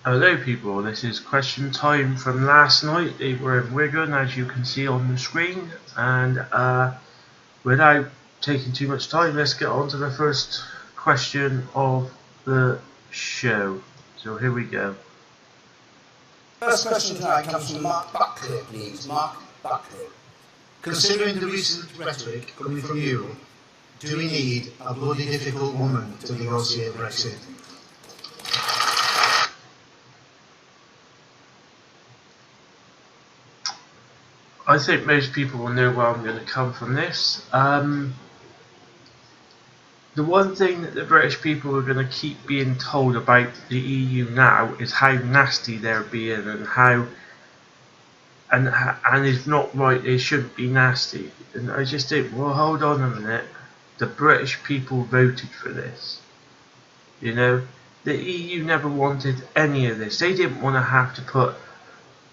Hello people, this is question time from last night. They were in Wigan, as you can see on the screen, and without taking too much time, let's get on to the first question of the show. So here we go. First question tonight comes from Mark Buckley, please. Mark Buckley. Considering the recent rhetoric coming from you, do we need a bloody difficult woman to negotiate Brexit? I think most people will know where I'm going to come from this. The one thing that the British people are going to keep being told about the EU now is how nasty they're being and how and it's not right, they shouldn't be nasty. And I just think, well, hold on a minute. The British people voted for this. You know, the EU never wanted any of this. They didn't want to have to put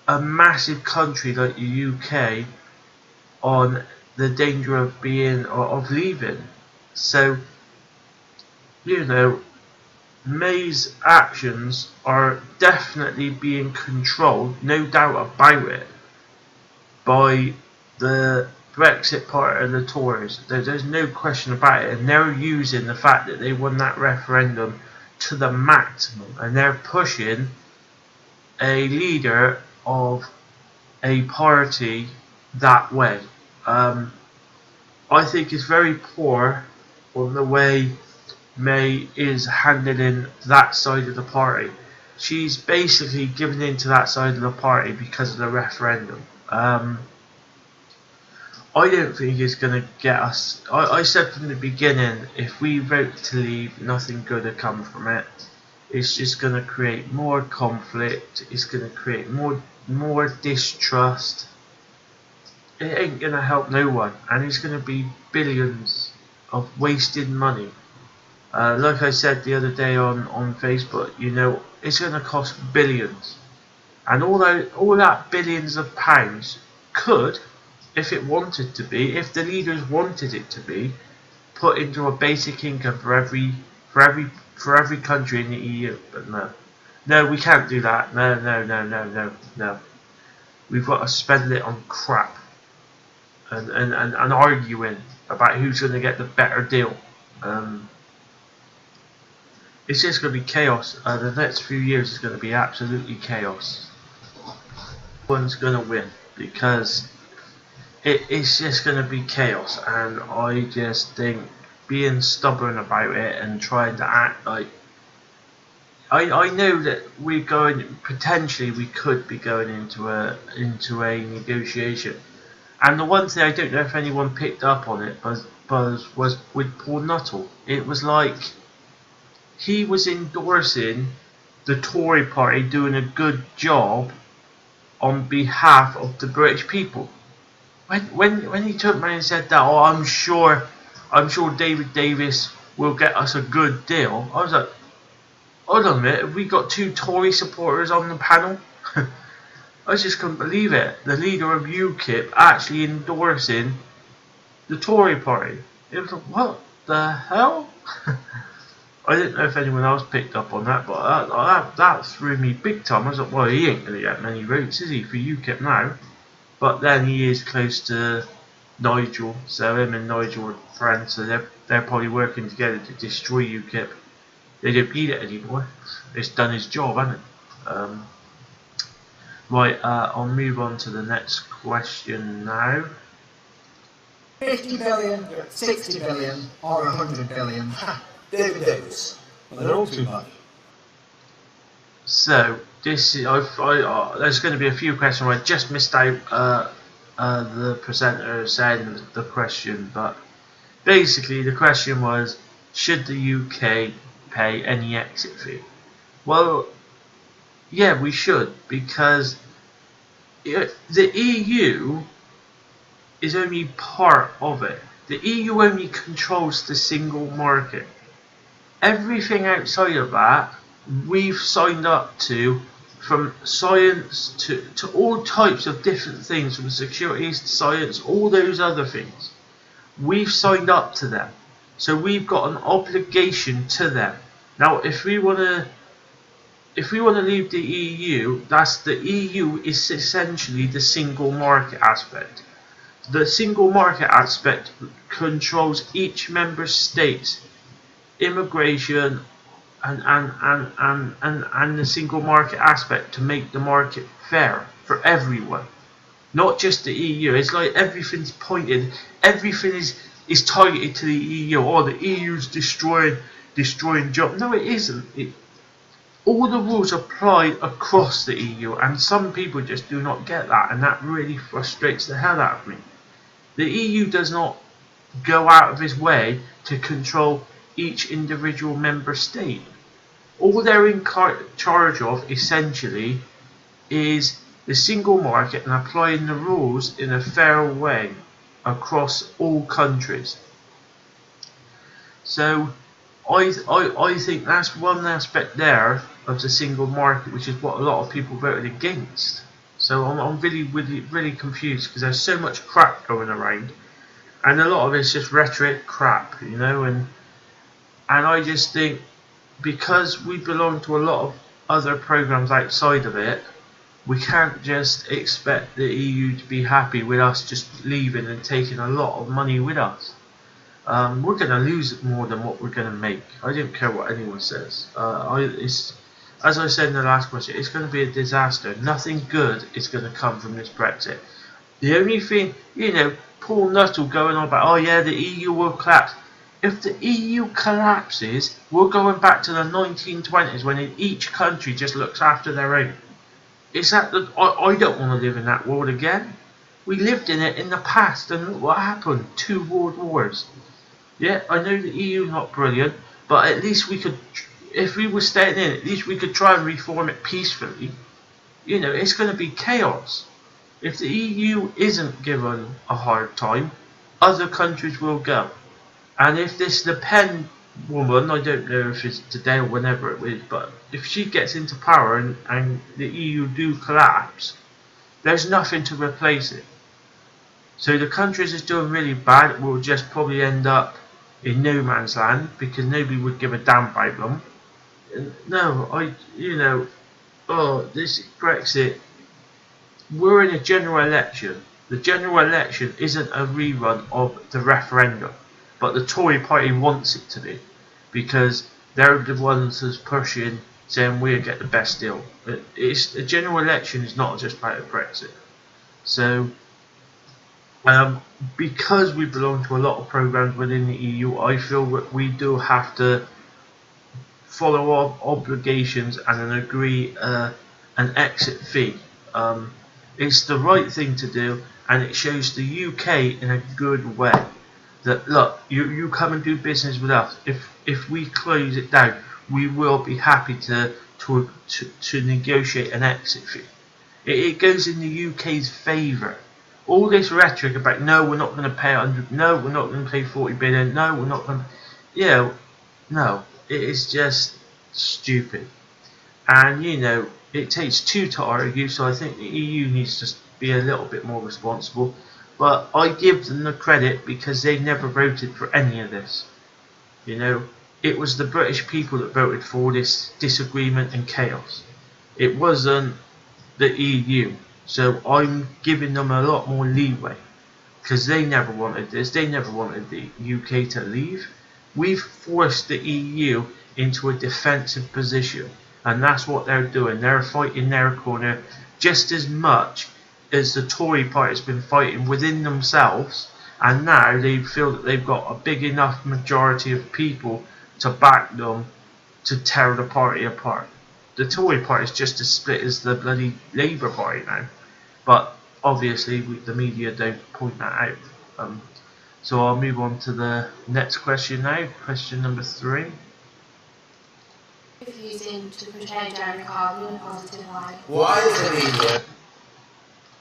a massive country like the UK on the danger of being or of leaving. So, you know, May's actions are definitely being controlled, no doubt about it, by the Brexit Party and the Tories. There's no question about it, and they're using the fact that they won that referendum to the maximum, and they're pushing a leader of a party that way. I think it's very poor on the way May is handling that side of the party. She's basically given in to that side of the party because of the referendum. I don't think it's going to get us. I said from the beginning, if we vote to leave, nothing good will come from it. It's just going to create more conflict. It's going to create more distrust. It ain't going to help no one, and it's going to be billions of wasted money. Like I said the other day on Facebook, you know, it's going to cost billions, and all that billions of pounds could, if it wanted to be, if the leaders wanted it to be, put into a basic income for every country in the EU. But no, we can't do that. No. We've got to spend it on crap and arguing about who's going to get the better deal. It's just going to be chaos. The next few years is going to be absolutely chaos. One's going to win because it's just going to be chaos, and I just think being stubborn about it and trying to act like I know that we could be going into a negotiation. And the one thing I don't know if anyone picked up on it was with Paul Nuttall. It was like he was endorsing the Tory party doing a good job on behalf of the British people. When he turned around and said that, oh, I'm sure David Davis will get us a good deal, I was like, hold on a minute, have we got two Tory supporters on the panel? I just couldn't believe it. The leader of UKIP actually endorsing the Tory party. It was like, what the hell? I didn't know if anyone else picked up on that, but that threw me big time. I was like, well, he ain't going to get many votes, is he, for UKIP now? But then he is close to Nigel, so him and Nigel are friends, so they're probably working together to destroy UKIP. They don't need it anymore. It's done its job, hasn't it? Right, I'll move on to the next question now. 50 billion, 60 billion, or 100 billion. David Davis. Well, they're all too much. So this is there's going to be a few questions where I just missed out the presenter saying the question, but basically the question was, should the UK pay any exit fee? Well, yeah, we should, because the EU is only part of it. The EU only controls the single market. Everything outside of that we've signed up to, from science to all types of different things, from securities to science, all those other things. We've signed up to them. So we've got an obligation to them. Now, if we want to if we want to leave the EU, the EU is essentially the single market aspect. The single market aspect controls each member state's immigration and the single market aspect to make the market fair for everyone, not just the EU. It's like everything's pointed, everything is targeted to the EU. Oh, the EU's destroying jobs. No, it isn't. All the rules apply across the EU, and some people just do not get that, and that really frustrates the hell out of me. The EU does not go out of its way to control each individual member state. All they're in charge of, essentially, is the single market and applying the rules in a fair way across all countries. So I think that's one aspect there of the single market, which is what a lot of people voted against. So I'm really confused, because there's so much crap going around, and a lot of it's just rhetoric crap, you know, and I just think, because we belong to a lot of other programs outside of it, we can't just expect the EU to be happy with us just leaving and taking a lot of money with us. We're going to lose more than what we're going to make. I don't care what anyone says. As I said in the last question, it's going to be a disaster. Nothing good is going to come from this Brexit. The only thing, you know, Paul Nuttall going on about, oh yeah, the EU will collapse. If the EU collapses, we're going back to the 1920s when each country just looks after their own. I don't want to live in that world again. We lived in it in the past, and look what happened. 2 world wars. Yeah, I know the EU is not brilliant, but at least we could, if we were staying in, at least we could try and reform it peacefully. You know, it's going to be chaos. If the EU isn't given a hard time, other countries will go. And if this Le Pen woman, I don't know if it's today or whenever it is, but if she gets into power and the EU do collapse, there's nothing to replace it. So the countries that's doing really bad will just probably end up in no man's land, because nobody would give a damn about them. No, this Brexit, we're in a general election. The general election isn't a rerun of the referendum, but the Tory party wants it to be, because they're the ones that's pushing, saying we'll get the best deal. It's a general election is not just about Brexit. So because we belong to a lot of programs within the EU, I feel that we do have to follow our obligations and agree an exit fee. It's the right thing to do, and it shows the UK in a good way that, look, you come and do business with us. If we close it down, we will be happy to negotiate an exit fee. It goes in the UK's favour. All this rhetoric about, no, we're not going to pay 100, no, we're not going to pay 40 billion, no, we're not going to, no, it is just stupid. And, it takes 2 to argue, so I think the EU needs to be a little bit more responsible. But I give them the credit, because they never voted for any of this. It was the British people that voted for this disagreement and chaos. It wasn't the EU. So I'm giving them a lot more leeway, because they never wanted this. They never wanted the UK to leave. We've forced the EU into a defensive position, and that's what they're doing. They're fighting their corner just as much as the Tory party has been fighting within themselves, and now they feel that they've got a big enough majority of people to back them to tear the party apart. The Tory party is just as split as the bloody Labour Party now, but obviously the media don't point that out. So I'll move on to the next question now, question number 3. Using to portray Jeremy Corbyn in a positive light. Why is the media?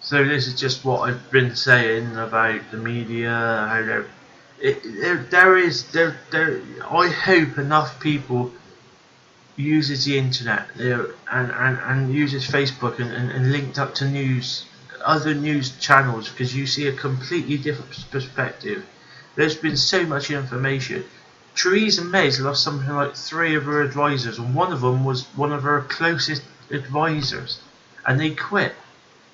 So this is just what I've been saying about the media, how I hope enough people uses the internet and uses Facebook and linked up to other news channels, because you see a completely different perspective. There's been so much information. Theresa May's lost something like 3 of her advisors, and one of them was one of her closest advisors, and they quit.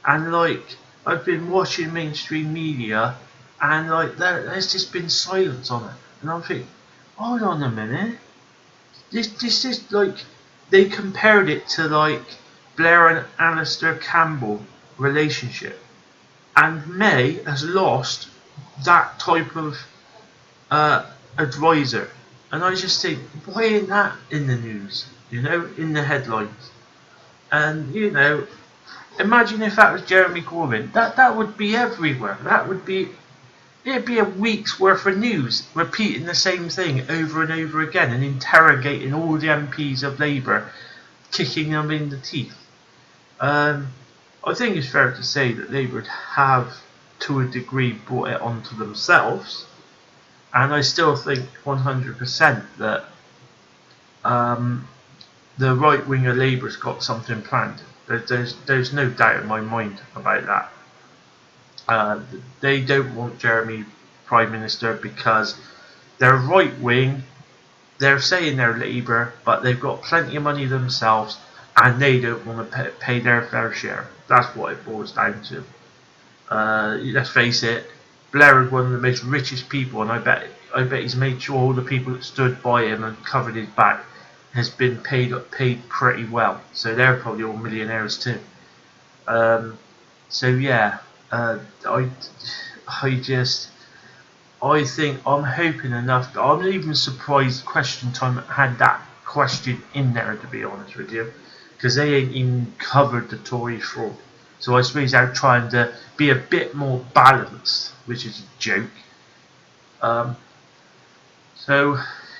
And like, I've been watching mainstream media, and like there's just been silence on it, and I'm thinking, hold on a minute, this is like, they compared it to like Blair and Alistair Campbell relationship, and May has lost that type of advisor, and I just think, why ain't that in the news? You know, in the headlines. And you know, imagine if that was Jeremy Corbyn. That would be everywhere. It'd be a week's worth of news, repeating the same thing over and over again, and interrogating all the MPs of Labour, kicking them in the teeth. I think it's fair to say that they would have, to a degree, brought it onto themselves, and I still think 100% that the right wing of Labour's got something planned. There's no doubt in my mind about that. They don't want Jeremy Prime Minister because they're right wing, they're saying they're Labour, but they've got plenty of money themselves, and they don't want to pay their fair share. That's what it boils down to. Let's face it, Blair is one of the most richest people, and I bet he's made sure all the people that stood by him and covered his back has been paid pretty well. So they're probably all millionaires too. So yeah, I think, I'm hoping enough. I'm even surprised Question Time had that question in there, to be honest with you, because they ain't even covered the Tory fraud. So I suppose they're trying to be a bit more balanced, which is a joke. So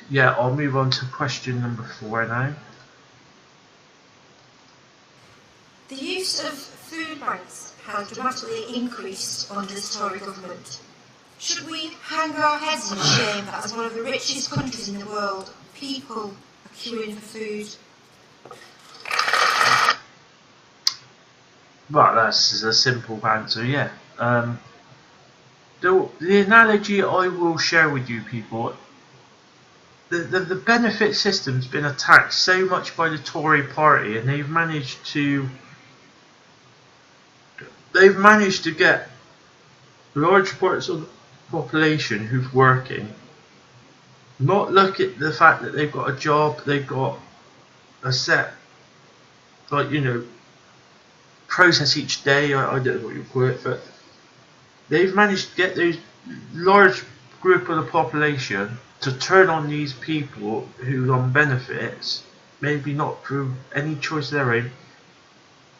yeah, I'll move on to question number 4 now. The use of food banks has dramatically increased under the Tory government. Should we hang our heads in shame that as one of the richest countries in the world, people are queuing for food? Well, that's a simple answer, yeah. The analogy I will share with you people, the benefit system's been attacked so much by the Tory party, and they've managed to get large parts of the population who's working not look at the fact that they've got a job, they've got a set, like, you know, process each day, I don't know what you call it, but they've managed to get those large group of the population to turn on these people who are on benefits, maybe not through any choice of their own.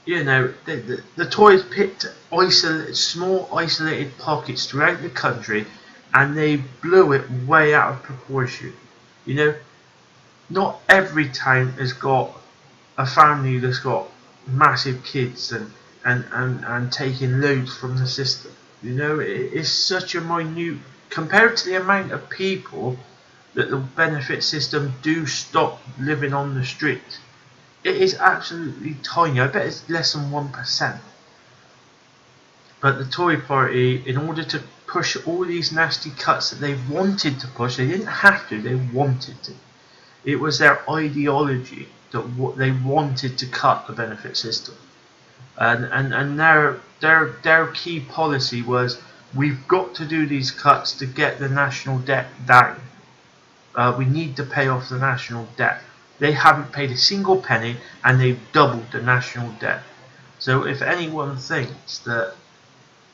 You know, the Tories picked small isolated pockets throughout the country, and they blew it way out of proportion. You know, not every town has got a family that's got massive kids and taking loads from the system. You know, it's such a minute, compared to the amount of people that the benefit system do stop living on the street. It is absolutely tiny. I bet it's less than 1%. But the Tory party, in order to push all these nasty cuts that they wanted to push, they didn't have to, they wanted to. It was their ideology that they wanted to cut the benefit system. And their key policy was, we've got to do these cuts to get the national debt down. We need to pay off the national debt. They haven't paid a single penny, and they've doubled the national debt. So if anyone thinks that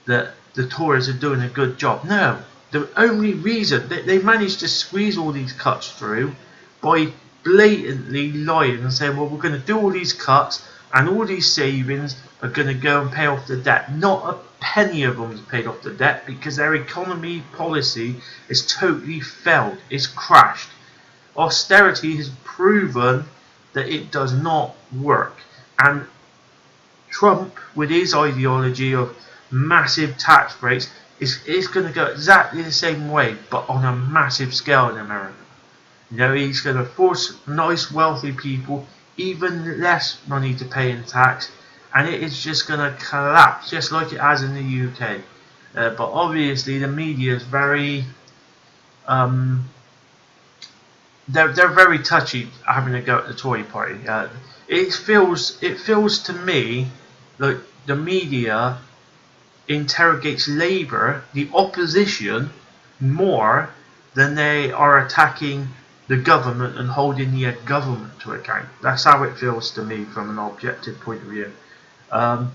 the Tories are doing a good job, no. The only reason they managed to squeeze all these cuts through by blatantly lying and saying, well, we're going to do all these cuts and all these savings are going to go and pay off the debt. Not a penny of them has paid off the debt, because their economy policy is totally failed. It's crashed. Austerity has proven that it does not work, and Trump, with his ideology of massive tax breaks, is going to go exactly the same way, but on a massive scale in America. You know, he's going to force nice wealthy people even less money to pay in tax, and it is just going to collapse, just like it has in the UK. But obviously the media is very they're very touchy having a go at the Tory party. It feels to me like the media interrogates Labour, the opposition, more than they are attacking the government and holding the government to account. That's how it feels to me from an objective point of view. I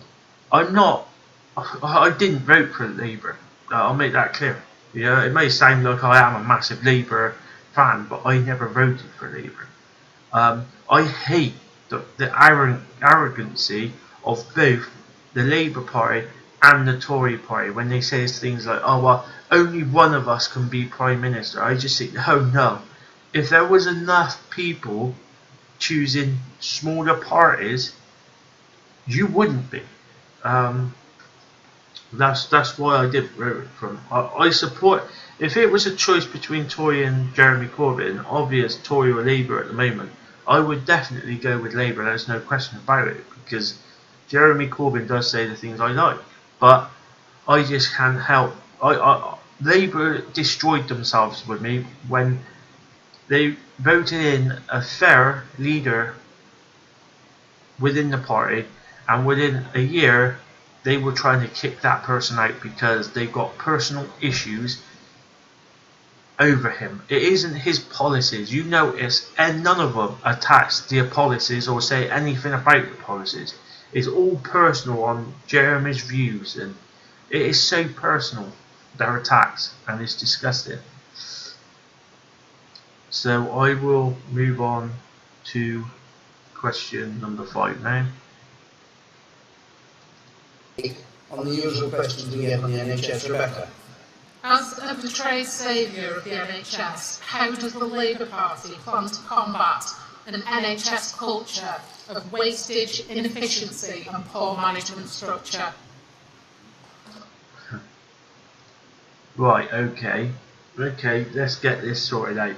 didn't vote for Labour. I'll make that clear. Yeah, it may sound like I am a massive Labour fan, but I never voted for Labour. I hate the arrogancy of both the Labour Party and the Tory Party when they say things like, oh well, only one of us can be Prime Minister. I just think, no. If there was enough people choosing smaller parties, you wouldn't be. That's why I did vote for him. I support, if it was a choice between Tory and Jeremy Corbyn, obvious Tory or Labour at the moment, I would definitely go with Labour, there's no question about it, because Jeremy Corbyn does say the things I like, but I just can't help. Labour destroyed themselves with me when they voted in a fair leader within the party, and within a year they were trying to kick that person out because they got personal issues over him. It isn't his policies, you notice, and none of them attach their policies or say anything about the policies. It's all personal on Jeremy's views, and it is so personal, their attacks, and it's disgusting. So I will move on to question number 5 now. On the usual questions we get on the NHS, Rebecca. As a betrayed saviour of the NHS, how does the Labour Party plan to combat an NHS culture of wastage, inefficiency and poor management structure? Right, okay, let's get this sorted out.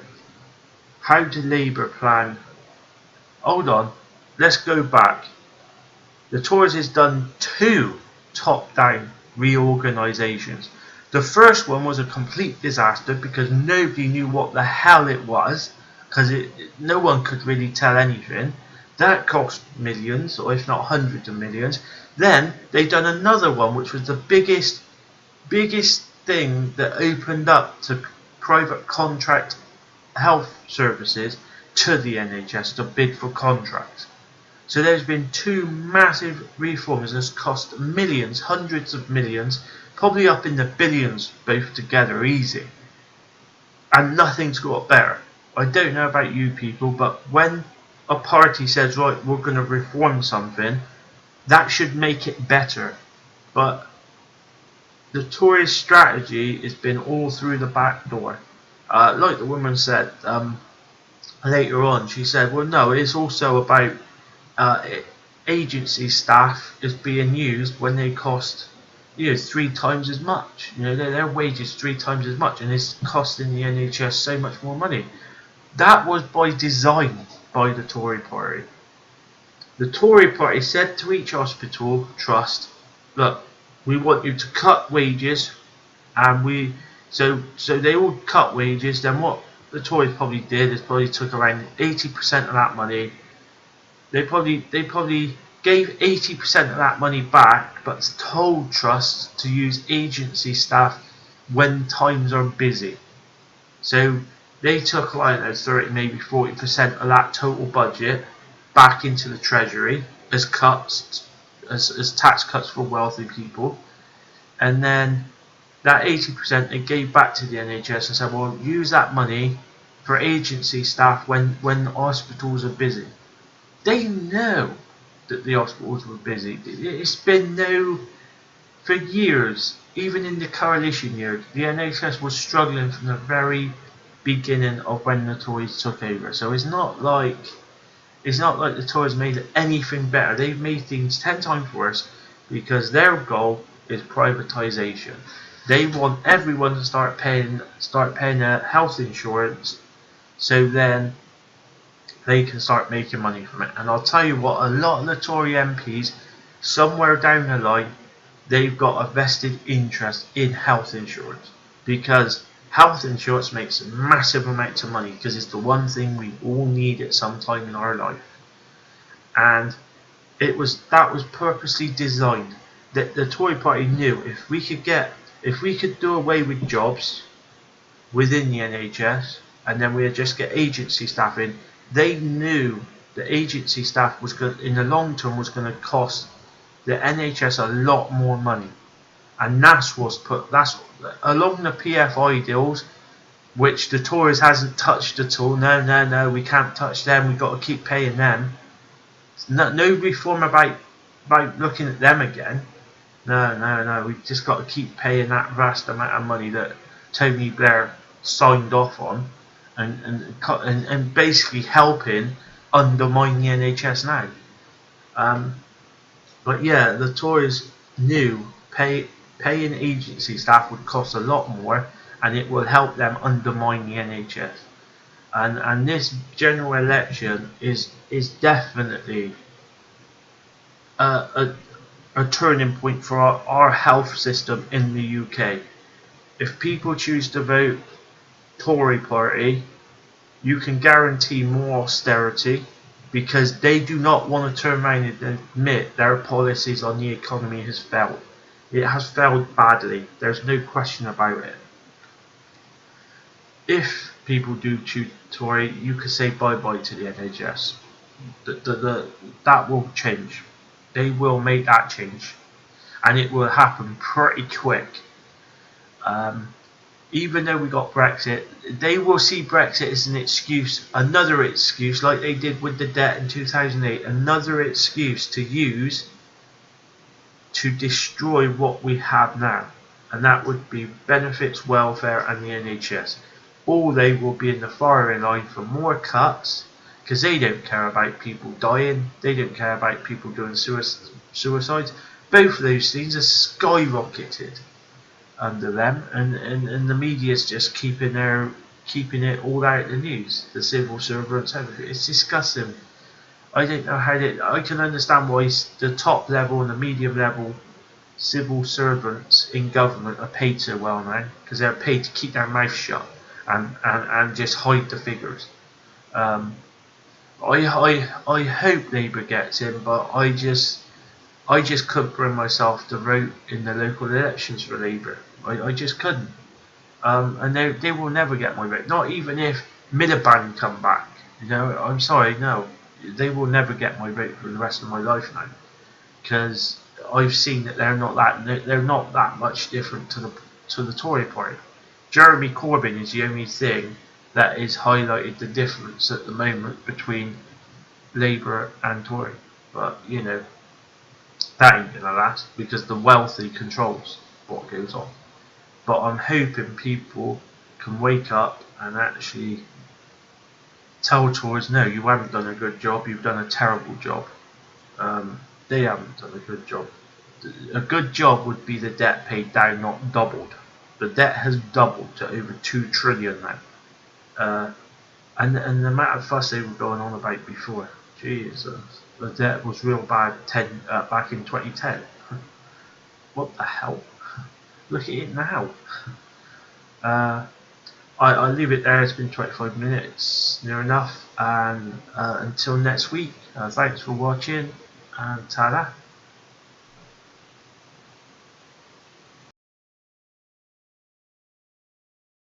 How do Labour plan? Hold on, let's go back. The Tories has done 2 top-down reorganisations. The first one was a complete disaster because nobody knew what the hell it was, because no one could really tell anything. That cost millions, or if not hundreds of millions. Then they done another one which was the biggest thing that opened up to private contract health services to the NHS to bid for contracts. So there's been 2 massive reforms that's cost millions, hundreds of millions, probably up in the billions both together, easy. And nothing's got better. I don't know about you people, but when a party says, right, we're going to reform something, that should make it better. But the Tory strategy has been all through the back door. Like the woman said later on, she said, well no, it's also about agency staff is being used when they cost 3 times as much. Their wages 3 times as much, and it's costing the NHS so much more money. That was by design by the Tory party. The Tory party said to each hospital trust, look, we want you to cut wages, and so they all cut wages. Then what the Tories probably did is probably took around 80% of that money. They probably gave 80% of that money back, but told trusts to use agency staff when times are busy. So they took like 30, maybe 40% of that total budget back into the treasury as cuts, as tax cuts for wealthy people, and then that 80% they gave back to the NHS and said, well, use that money for agency staff when hospitals are busy. They know that the hospitals were busy. It's been known for years, even in the coalition years. The NHS was struggling from the very beginning of when the Tories took over. So it's not like the Tories made anything better. They've made things 10 times worse because their goal is privatisation. They want everyone to start paying health insurance, so then they can start making money from it. And I'll tell you what, a lot of the Tory MPs, somewhere down the line, they've got a vested interest in health insurance, because Health insurance makes a massive amount of money because it's the one thing we all need at some time in our life, and that was purposely designed. That the Tory party knew if we could do away with jobs within the NHS and then we'd just get agency staff in, they knew the agency staff was going, in the long term, was going to cost the NHS a lot more money. And that's along the PFI deals, which the Tories hasn't touched at all. No, we can't touch them. We've got to keep paying them. No reform about looking at them again. No. We've just got to keep paying that vast amount of money that Tony Blair signed off on, and basically helping undermine the NHS now. But yeah, the Tories knew paying agency staff would cost a lot more, and it will help them undermine the NHS. And this general election is definitely a turning point for our health system in the UK. If people choose to vote Tory party, you can guarantee more austerity, because they do not want to turn around and admit their policies on the economy has failed. It has failed badly. There's no question about it. If people do choose Tory, you could say bye-bye to the NHS. That will change. They will make that change, and it will happen pretty quick. Even though we got Brexit, they will see Brexit as an excuse, another excuse, like they did with the debt in 2008, another excuse to use to destroy what we have now, and that would be benefits, welfare and the NHS. Or they will be in the firing line for more cuts, because they don't care about people dying, they don't care about people doing suicides. Both of those things are skyrocketed under them, and the media's just keeping it all out of the news. The civil servants, everything. It's disgusting. I don't know how I can understand why the top level and the medium level civil servants in government are paid so well now, because they're paid to keep their mouth shut and just hide the figures. I hope Labour gets in, but I just couldn't bring myself to vote in the local elections for Labour. I just couldn't. And they will never get my vote. Not even if Miliband come back. I'm sorry, no. They will never get my vote for the rest of my life now, because I've seen that they're not that much different to the Tory party. Jeremy Corbyn is the only thing that is highlighted the difference at the moment between Labour and Tory. But that ain't gonna last, because the wealthy controls what goes on. But I'm hoping people can wake up and actually tell Tories, no, you haven't done a good job, you've done a terrible job. They haven't done a good job. A good job would be the debt paid down, not doubled. The debt has doubled to over 2 trillion now. And the amount of fuss they were going on about before, Jesus, the debt was real bad back in 2010. What the hell? Look at it now. I'll leave it there. It's been 25 minutes, near enough, and until next week, thanks for watching, and ta-da.